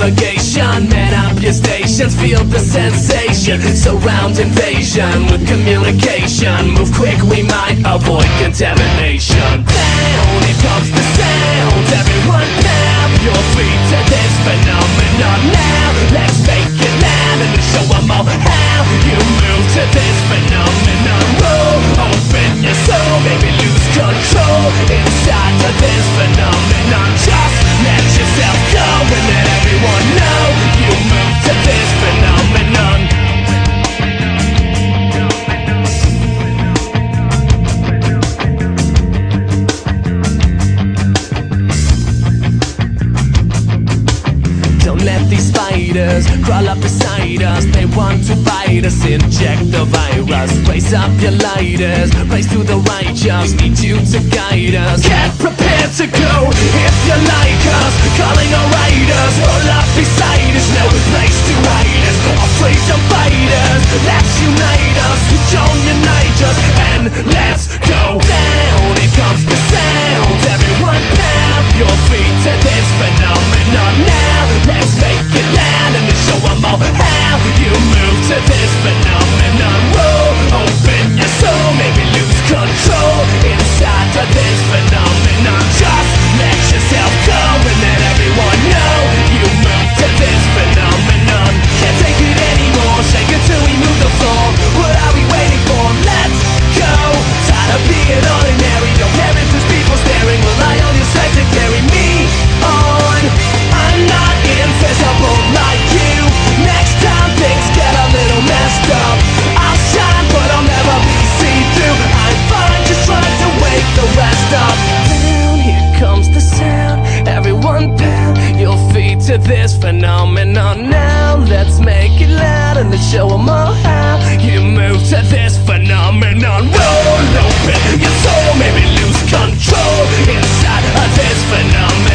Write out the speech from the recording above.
navigation. Man up your stations, feel the sensation. Surround invasion with communication. Move quick, we might avoid contamination. Down, here comes the sound. Everyone now, your feet to this phenomenon. Now, let's make it loud and show them all how you move to this phenomenon. Roll, open your soul, maybe lose control inside of this phenomenon. Just let yourself go and let everyone know you move to this phenomenon. Don't let these spiders crawl up beside us. They want to bite us, inject the virus. Raise up your lighters, raise to the righteous. Need you to guide us. Get prepared to go if you like us. Calling our riders, roll up beside us. No place to hide us, our freedom fighters. Let's unite us, don't unite us. And let's go down, here comes the sound. Everyone pound your feet to this phenomenon. Now let's make it loud and show them all how you move to this phenomenon. Roll, open your soul, maybe lose control inside of this phenomenon. Just let yourself go and let everyone know you move to this phenomenon. Can't take it anymore, shake it till we move the floor. What are we waiting for? Let's go. Tired of being ordinary, don't care if there's people staring. Rely on your strength to carry me on. I'm not invisible like you. Next time things get a little messed up, I'll shine but I'll never be see-through. I'm fine just trying to wake the rest up. Down, here comes the sound. Everyone pound your feet to this phenomenon. Now let's make it loud and let's show them all how you move to this phenomenon. Roll open your soul, maybe lose control inside of this phenomenon.